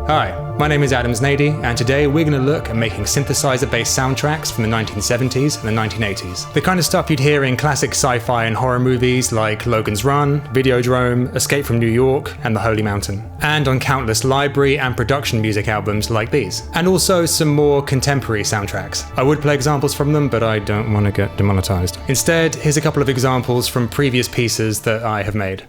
Hi, my name is Adam Znady, and today we're going to look at making synthesizer-based soundtracks from the 1970s and the 1980s. The kind of stuff you'd hear in classic sci-fi and horror movies like Logan's Run, Videodrome, Escape from New York, and The Holy Mountain. And on countless library and production music albums like these. And also some more contemporary soundtracks. I would play examples from them, but I don't want to get demonetized. Instead, here's a couple of examples from previous pieces that I have made.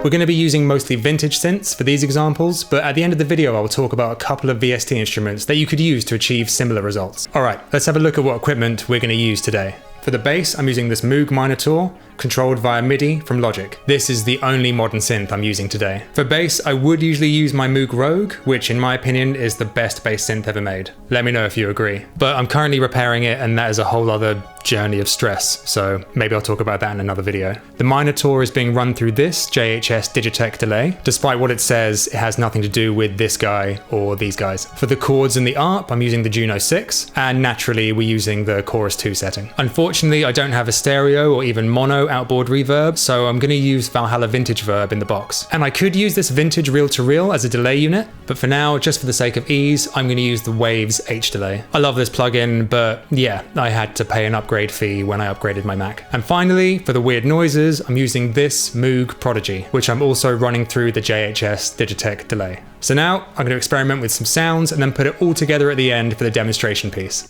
We're going to be using mostly vintage synths for these examples, but at the end of the video I'll talk about a couple of VST instruments that you could use to achieve similar results. Alright, let's have a look at what equipment we're going to use today. For the bass, I'm using this Moog Minitaur, controlled via MIDI from Logic. This is the only modern synth I'm using today. For bass, I would usually use my Moog Rogue, which in my opinion is the best bass synth ever made. Let me know if you agree. But I'm currently repairing it, and that is a whole other journey of stress, so maybe I'll talk about that in another video. The Minitaur is being run through this JHS Digitech Delay. Despite what it says, it has nothing to do with this guy or these guys. For the chords and the ARP, I'm using the Juno 6, and naturally we're using the Chorus 2 setting. Unfortunately, I don't have a stereo or even mono outboard reverb, so I'm going to use Valhalla Vintage Verb in the box. And I could use this vintage reel-to-reel as a delay unit, but for now, just for the sake of ease, I'm going to use the Waves H delay. I love this plugin, but yeah, I had to pay an upgrade fee when I upgraded my Mac. And finally, for the weird noises, I'm using this Moog Prodigy, which I'm also running through the JHS Digitech Delay. So now, I'm going to experiment with some sounds and then put it all together at the end for the demonstration piece.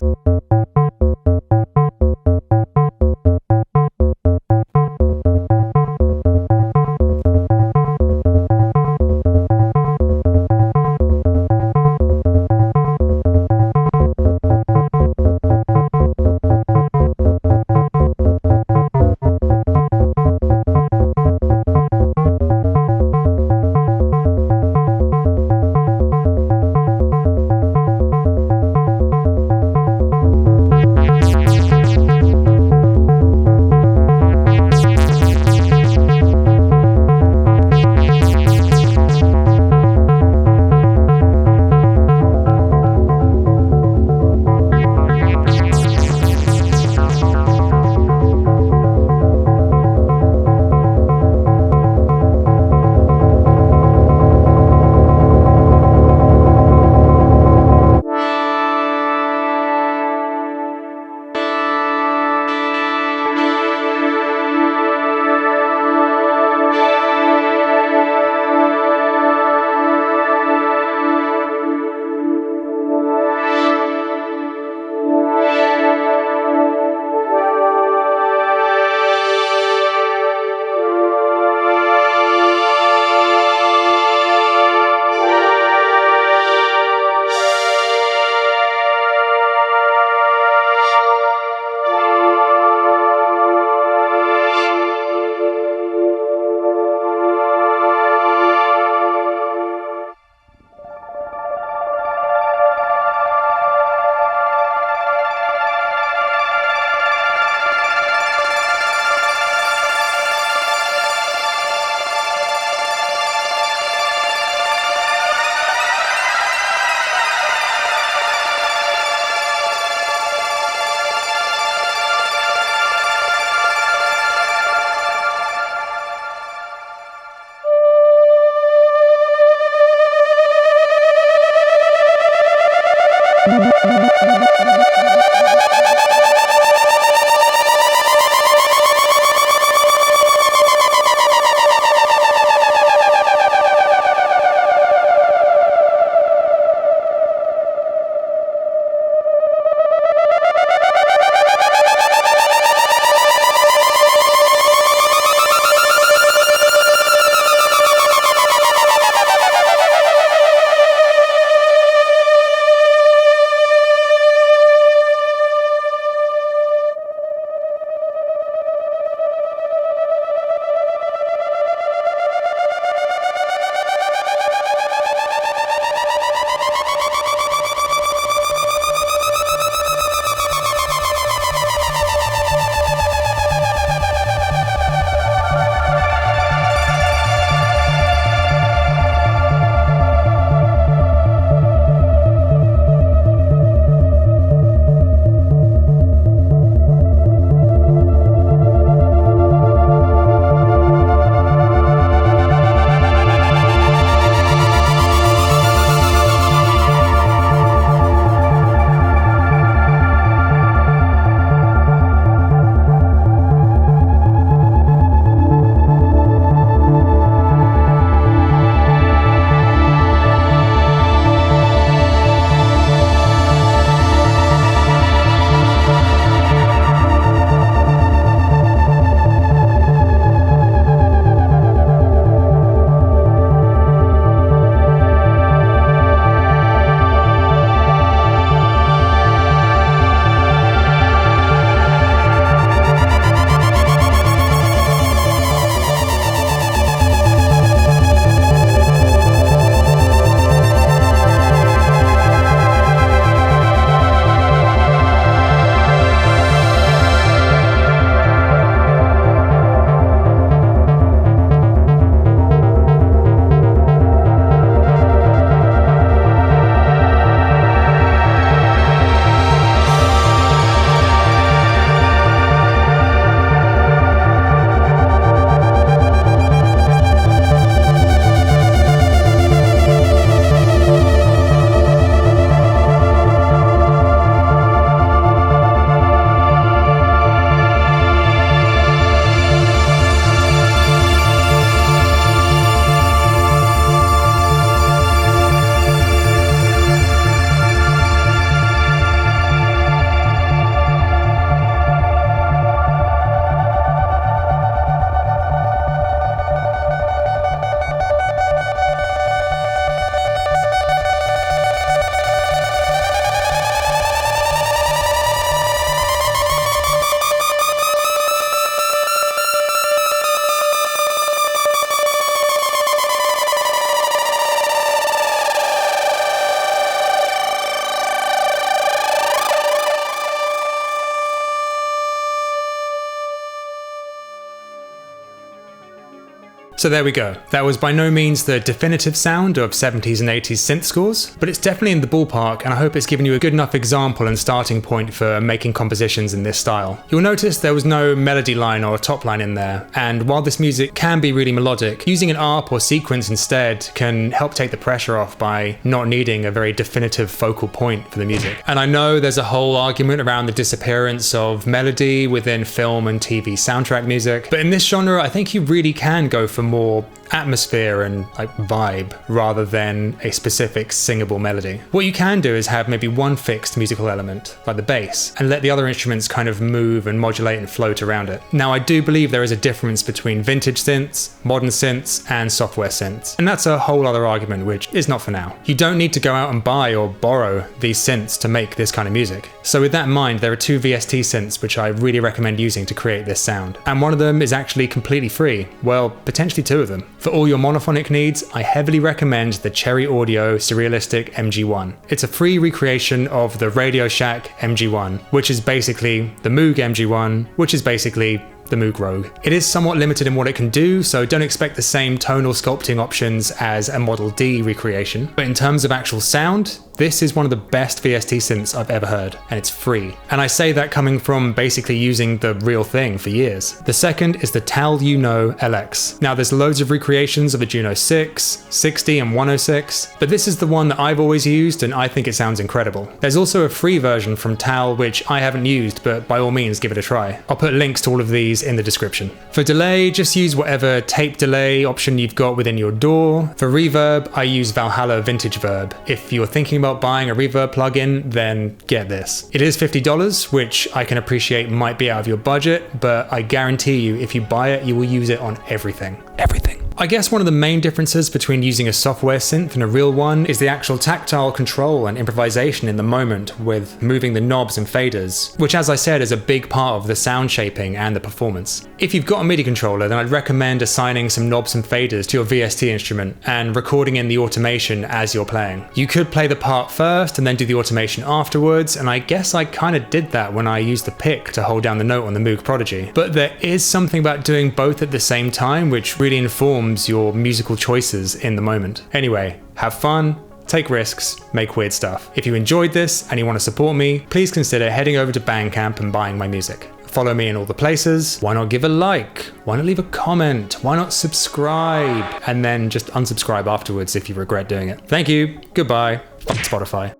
So there we go. That was by no means the definitive sound of 70s and 80s synth scores, but it's definitely in the ballpark, and I hope it's given you a good enough example and starting point for making compositions in this style. You'll notice there was no melody line or a top line in there, and while this music can be really melodic, using an ARP or sequence instead can help take the pressure off by not needing a very definitive focal point for the music. And I know there's a whole argument around the disappearance of melody within film and TV soundtrack music, but in this genre I think you really can go for more atmosphere and vibe rather than a specific singable melody. What you can do is have maybe one fixed musical element, like the bass, and let the other instruments kind of move and modulate and float around it. Now I do believe there is a difference between vintage synths, modern synths, and software synths, and that's a whole other argument which is not for now. You don't need to go out and buy or borrow these synths to make this kind of music. So with that in mind, there are two VST synths which I really recommend using to create this sound, and one of them is actually completely free, well, potentially two of them. For all your monophonic needs, I heavily recommend the Cherry Audio Surrealistic MG1. It's a free recreation of the Radio Shack MG1, which is basically the Moog MG1, which is basically the Moog Rogue. It is somewhat limited in what it can do, so don't expect the same tonal sculpting options as a Model D recreation. But in terms of actual sound, this is one of the best VST synths I've ever heard, and it's free. And I say that coming from basically using the real thing for years. The second is the Tal Juno LX. Now there's loads of recreations of the Juno 6, 60 and 106, but this is the one that I've always used and I think it sounds incredible. There's also a free version from Tal which I haven't used, but by all means give it a try. I'll put links to all of these in the description. For delay, just use whatever tape delay option you've got within your DAW. For reverb, I use Valhalla Vintage Verb. If you're thinking about buying a reverb plugin, then get this. It is $50, which I can appreciate might be out of your budget, but I guarantee you if you buy it, you will use it on everything. Everything. I guess one of the main differences between using a software synth and a real one is the actual tactile control and improvisation in the moment with moving the knobs and faders, which as I said is a big part of the sound shaping and the performance. If you've got a MIDI controller, then I'd recommend assigning some knobs and faders to your VST instrument and recording in the automation as you're playing. You could play the part first and then do the automation afterwards, and I guess I kind of did that when I used the pick to hold down the note on the Moog Prodigy. But there is something about doing both at the same time which really informs your musical choices in the moment. Anyway, have fun, take risks, make weird stuff. If you enjoyed this and you want to support me, please consider heading over to Bandcamp and buying my music. Follow me in all the places. Why not give a like? Why not leave a comment? Why not subscribe? And then just unsubscribe afterwards if you regret doing it. Thank you. Goodbye. Fuck Spotify.